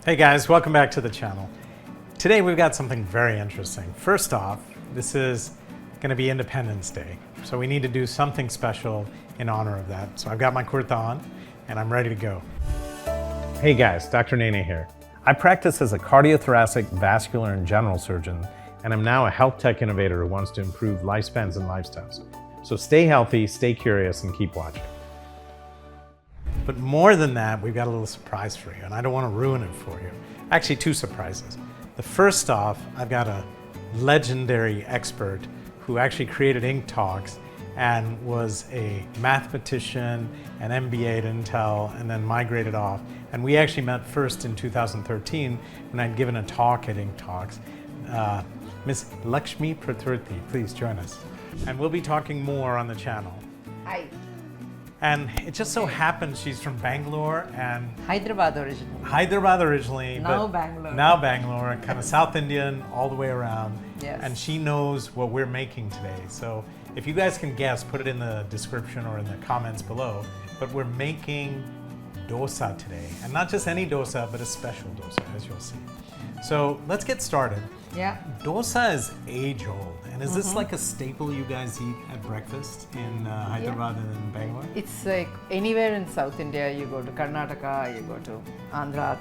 Hey guys, welcome back to the channel. Today we've got something very interesting. First off, this is going to be Independence Day, so we need to do something special in honor of that. So I've got my kurta on and I'm ready to go. Hey guys, Dr. Nene here. I practice as a cardiothoracic, vascular, and general surgeon, and I'm now a health tech innovator who wants to improve lifespans and lifestyles. So stay healthy, stay curious, and keep watching. But more than that, we've got a little surprise for you, and I don't want to ruin it for you. Actually, two surprises. The first off, I've got a legendary expert who actually created Ink Talks and was a mathematician, an MBA at Intel, and then migrated off. And we actually met first in 2013 when I'd given a talk at Ink Talks. Miss Lakshmi Praturthi, please join us. And we'll be talking more on the channel. Hi. And it just so happens she's from Bangalore and Hyderabad originally. Hyderabad originally, Now but Bangalore. now Bangalore, kind of South Indian all the way around. Yes. And she knows what we're making today. So if you guys can guess, put it in the description or in the comments below. But we're making dosa today, and not just any dosa, but a special dosa, as you'll see. So let's get started. Yeah. Dosa is age-old, and is this like a staple you guys eat at breakfast in Hyderabad and in Bangalore? It's like anywhere in South India, you go to Karnataka, you go to Andhra,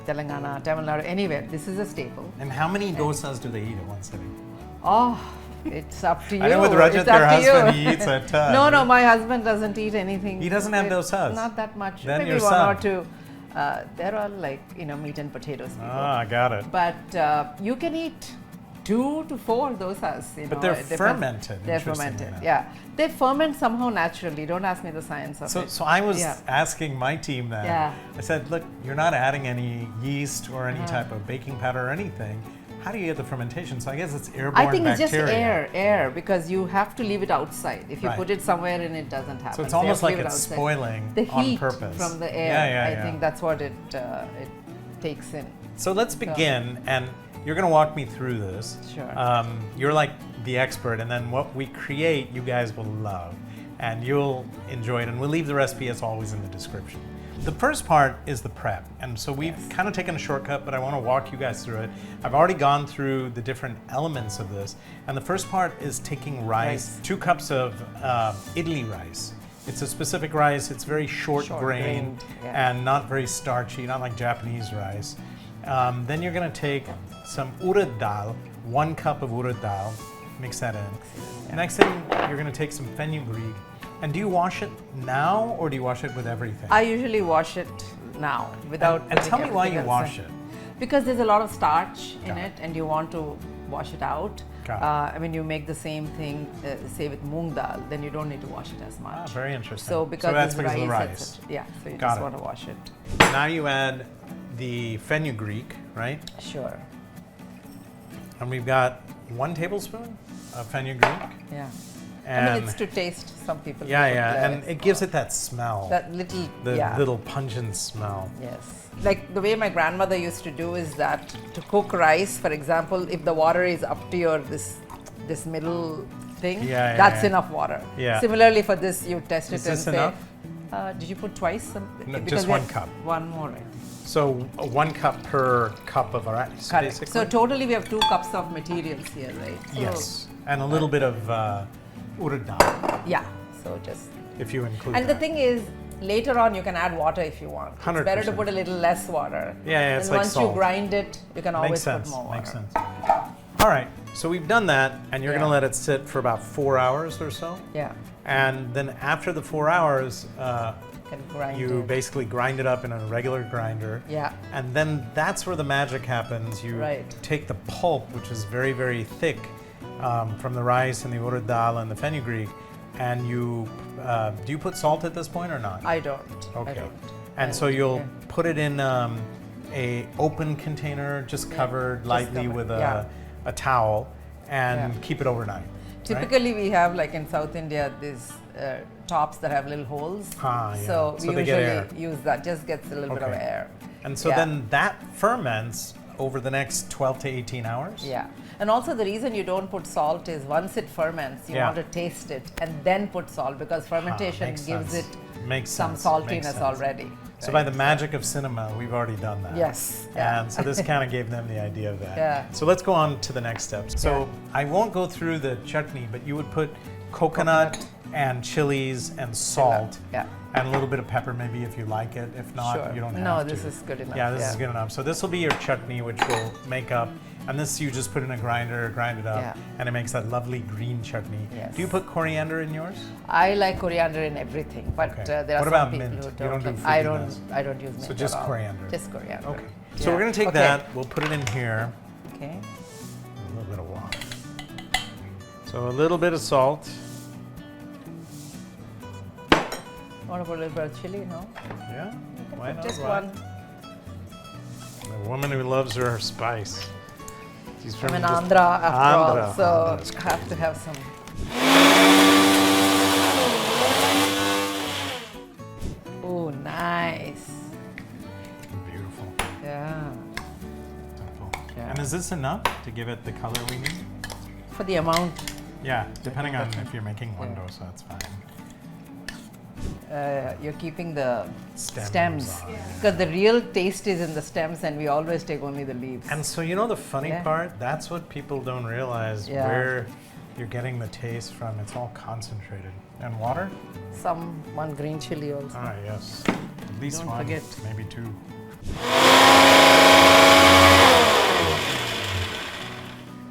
Telangana, Tamil Nadu, anywhere. This is a staple. And how many dosas do they eat at one sitting? Oh, it's up to you. I know with Rajat, It's up your to you. husband, he eats a ton. No, my husband doesn't eat anything. He doesn't have dosas? Not that much. Then Maybe your one son. or two. They're all like, meat and potatoes people. Ah, I got it. But you can eat 2 to 4 dosas. But they're it depends. fermented. They're interestingly fermented, enough. yeah. They ferment somehow naturally. Don't ask me the science of it. So I was Yeah. asking my team that. Yeah. I said, look, you're not adding any yeast or any type of baking powder or anything. How do you get the fermentation? So I guess it's airborne I think bacteria. it's just air, because you have to leave it outside. If you Right. put it somewhere and it doesn't happen. So it's you have almost to like leave it it's outside. spoiling the on heat purpose. from the air. Yeah. I think that's what it takes in. So let's begin, and you're going to walk me through this. Sure. You're like the expert, and then what we create, you guys will love, and you'll enjoy it. And we'll leave the recipe, as always, in the description. The first part is the prep, and so we've kind of taken a shortcut, but I want to walk you guys through it. I've already gone through the different elements of this, and the first part is taking rice. 2 cups of idli rice. It's a specific rice. It's very short-grained yeah. and not very starchy, not like Japanese rice. Then you're going to take some urad dal, 1 cup of urad dal, mix that in. Next thing, you're going to take some fenugreek. And do you wash it now, or do you wash it with everything? I usually wash it now without. And tell me putting why everything you else wash in. it. Because there's a lot of starch in Got it, and you want to wash it out. Got it. I mean, you make the same thing, say with moong dal, then you don't need to wash it as much. Ah, very interesting. So because that's it's because of the rice, rice. yeah. So you Got just it. want to wash it. Now you add the fenugreek, right? Sure. And we've got 1 tablespoon of fenugreek. Yeah. And I mean, it's to taste. Some people. yeah, put and less. it gives it that smell. That little. the yeah. little pungent smell. Yes. Like the way my grandmother used to do is that to cook rice, for example, if the water is up to your this middle thing, that's enough water. Yeah. Similarly for this, you test it Is and this say, enough? did you put twice? No, Because just we 1 have cup. One more, right? So 1 cup per cup of rice, Correct. basically? So totally we have 2 cups of materials here, right? So, Yes. And a little bit of urad dal, Yeah. So just. if you include And that. the thing is, later on you can add water if you want. It's better to 100%. put a little less water. Yeah, it's and like once salt. you grind it, you can always Makes sense. put more water. Makes sense. All right, so we've done that, and you're Yeah. going to let it sit for about 4 hours or so. Yeah. And then after the 4 hours, Can grind you it. basically grind it up in a regular grinder. Yeah. And then that's where the magic happens. You Right. take the pulp, which is very, very thick, from the rice and the urad dal and the fenugreek, and you do you put salt at this point or not? I don't. Okay. I don't. And so you'll put it in a open container, just covered lightly covered, with yeah. a towel, and Yeah. keep it overnight. right? Typically, we have, like in South India, these tops that have little holes. Ah, yeah. So So we they get air. usually use that. Just gets a little bit of Okay. air. And so Yeah. then that ferments over the next 12 to 18 hours? Yeah. And also the reason you don't put salt is once it ferments, you Yeah. want to taste it and then put salt because fermentation makes gives sense. it Makes some sense. Makes saltiness sense. already. So by the magic of cinema, we've already done that. Yes. Yeah. And so this kind of gave them the idea of that. Yeah. So let's go on to the next steps. So I won't go through the chutney, but you would put coconut and chilies and salt. Yeah. And a little bit of pepper maybe if you like it. If not, Sure. you don't have No, to. this is good enough. Yeah, this is good enough. So this will be your chutney, which we'll make up. And this you just put in a grinder, grind it up, Yeah. and it makes that lovely green chutney. Yes. Do you put coriander in yours? I like coriander in everything, but Okay. there are What some about people mint? who You don't. don't do I fruitiness? don't. I don't use mint. So just at all. coriander. Just coriander. Okay. So Yeah. we're going to take Okay. that, we'll put it in here, Okay. a little bit of water. So a little bit of salt. Want to put a little bit of chili? No. Yeah? You Why can put not? just Why? one. A woman who loves her spice. She's from I'm in just- Andhra after Andhra, all, so Andhra. I have to have some. Oh, nice. Beautiful. Yeah. Simple. Yeah. And is this enough to give it the color we need? For the amount, Yeah, depending on if you're making one dosa, that's fine. you're keeping the Stems stems. on, yeah. Because the real taste is in the stems, and we always take only the leaves. And so, you know, the funny Yeah. part, that's what people don't realize, Yeah. where you're getting the taste from. It's all concentrated. And water? One green chili also. Ah, yes. At least Don't one, forget. maybe two.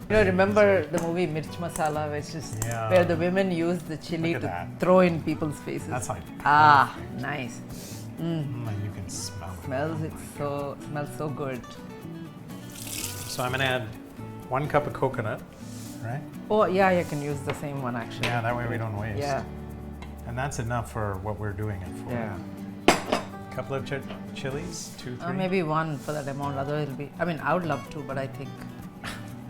You know, remember the movie Mirch Masala, which is Yeah. where the women use the chili Look to at that. throw in people's faces. That's like, Ah, nice. and you can smell it. Smells so good. So I'm gonna add 1 cup of coconut, right? Oh yeah, you can use the same one actually. Yeah, that way we don't waste. Yeah, And that's enough for what we're doing it for. yeah. Couple of chilies, 2, 3. Maybe one for that amount. Otherwise, it'll be. I mean, I would love to, but I think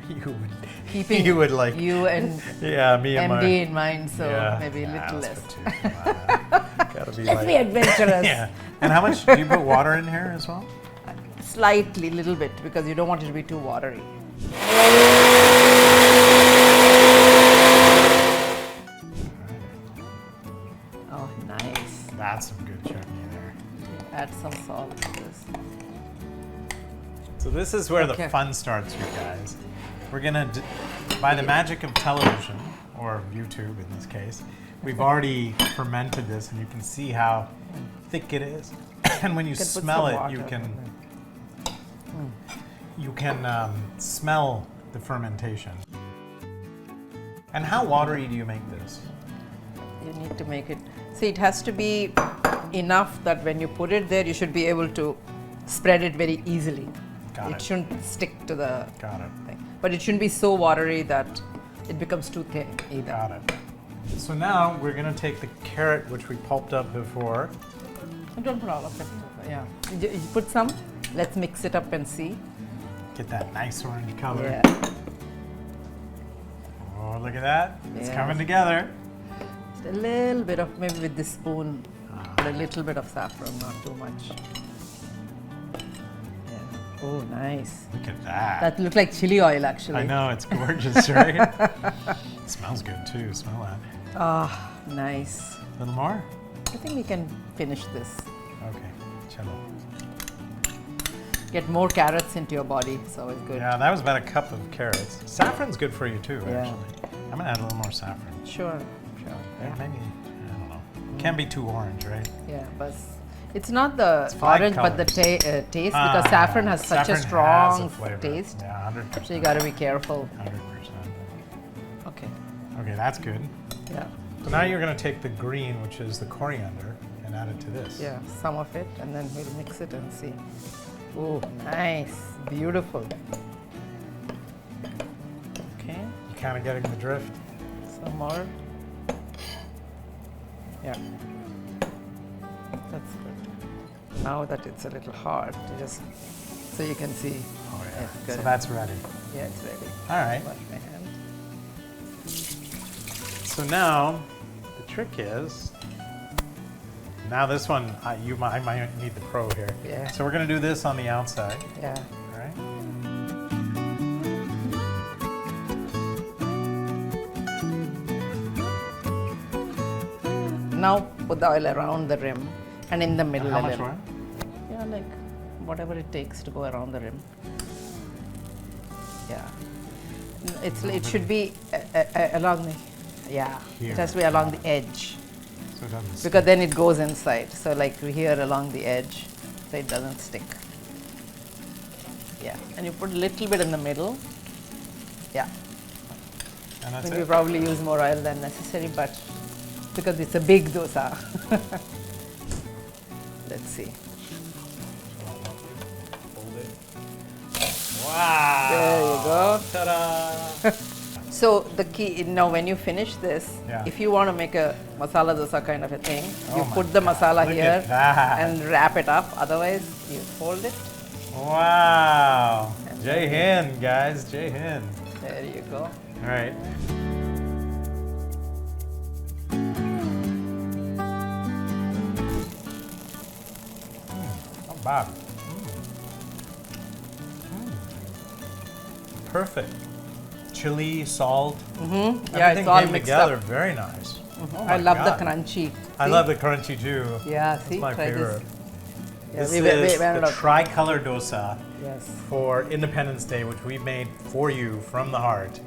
You would. keeping You would like. you and Yeah, me and MD my. in mind, so Yeah. maybe a Nah, little let's less. put 2. Come on. Gotta be Let's like. be adventurous. Yeah. And how much do you put water in here as well? Slightly, little bit, because you don't want it to be too watery. Oh, nice. That's some good chutney there. Add some salt to this. So this is where Okay. the fun starts, you guys. We're gonna, by the magic of television, or YouTube in this case, we've already fermented this, and you can see how thick it is. And when you You can put smell some it, you water can in smell the fermentation. And how watery do you make this? You need to make it. See, it has to be enough that when you put it there, you should be able to spread it very easily. Got it. Shouldn't stick to the Got it. thing. But it shouldn't be so watery that it becomes too thin either. Got it. So now we're gonna take the carrot, which we pulped up before. Don't put all of it. Yeah. You put some. Let's mix it up and see. Get that nice orange color. Yeah. Oh, look at that. It's Yes. coming together. Just a little bit of, maybe with this spoon, a little bit of saffron, not too much. Yeah. Oh, nice. Look at that. That looked like chili oil actually. I know, it's gorgeous, right? It smells good too. Smell that. Ah, nice. A little more? I think we can finish this. Okay. Cello. Get more carrots into your body, it's always good. Yeah, that was about a cup of carrots. Saffron's good for you too, Yeah. actually. I'm gonna add a little more saffron. Sure, sure. Maybe, I don't know. Can't be too orange, right? Yeah, but it's not the flag orange, but the colors. taste, because saffron has such a Saffron strong has a flavor. taste. Yeah, 100%. So you gotta be careful. 100%. Okay. Okay, that's good. Yeah. So now you're gonna take the green, which is the coriander, and add it to this. Yeah, some of it, and then we'll mix it and see. Oh, nice, beautiful. Okay, You kind of getting the drift? some more. Yeah, that's good. Now that it's a little hard, you just so you can see. Oh yeah. Yeah, good. So that's ready. Yeah, it's ready. All right. Wash my hand. So now the trick is, now this one, I might need the pro here. Yeah. So we're gonna do this on the outside, Yeah. all right? Now put the oil around the rim and in the middle How a much little. oil? like whatever it takes to go around the rim. Yeah. It should be along the, yeah. Here. It has to be along the edge. So it doesn't Because then it goes inside. So like here along the edge, so it doesn't stick. Yeah, and you put a little bit in the middle. Yeah. And that's And you it. probably use more oil than necessary, but because it's a big dosa. Let's see. Hold it. Wow. There you go. Ta-da. So the key, now when you finish this, Yeah. if you want to make a masala dosa kind of a thing, Oh you my put the God, masala look here at that. and wrap it up. Otherwise, you fold it. Wow. Jai Hind, guys. Jai Hind. There you go. All right. Not bad. Perfect. Chili, salt. Yeah, Everything it's all came mixed together. up. Very nice. Oh I my love God. the crunchy. I See? love the crunchy too. Yeah, That's see, my try favorite. this. Yeah, This we is went the up. tricolor dosa Yes. for Independence Day, which we made for you from the heart.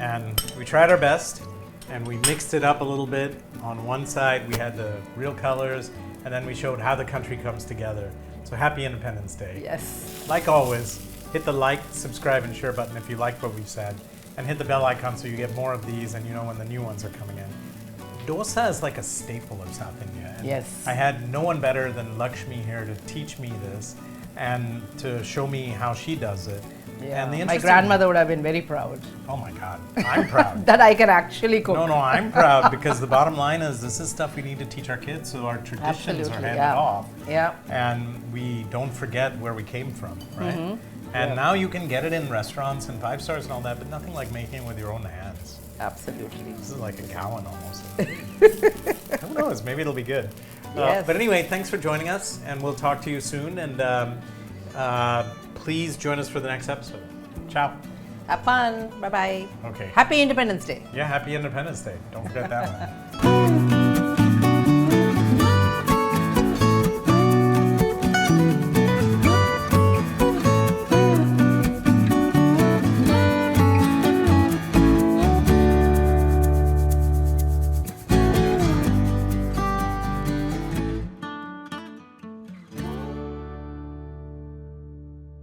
And we tried our best, and we mixed it up a little bit. On one side, we had the real colors, and then we showed how the country comes together. So happy Independence Day. Yes. Like always, hit the like, subscribe, and share button if you liked what we said, and hit the bell icon so you get more of these and you know when the new ones are coming in. Dosa is like a staple of South India. And Yes. I had no one better than Lakshmi here to teach me this and to show me how she does it. Yeah. And the My interesting- grandmother would have been very proud Oh my God, I'm proud. that I can actually cook. No, I'm proud because the bottom line is this is stuff we need to teach our kids so our traditions are Absolutely, handed yeah. off. Yeah. And we don't forget where we came from, right? Mm-hmm. And Yeah. now you can get it in restaurants and 5 stars and all that, but nothing like making it with your own hands. Absolutely. This is like a Cowan almost. Who knows? Maybe it'll be good. Yes. But anyway, thanks for joining us, and we'll talk to you soon. And please join us for the next episode. Ciao. Have fun. Bye bye. Okay. Happy Independence Day. Yeah, happy Independence Day. Don't forget that one.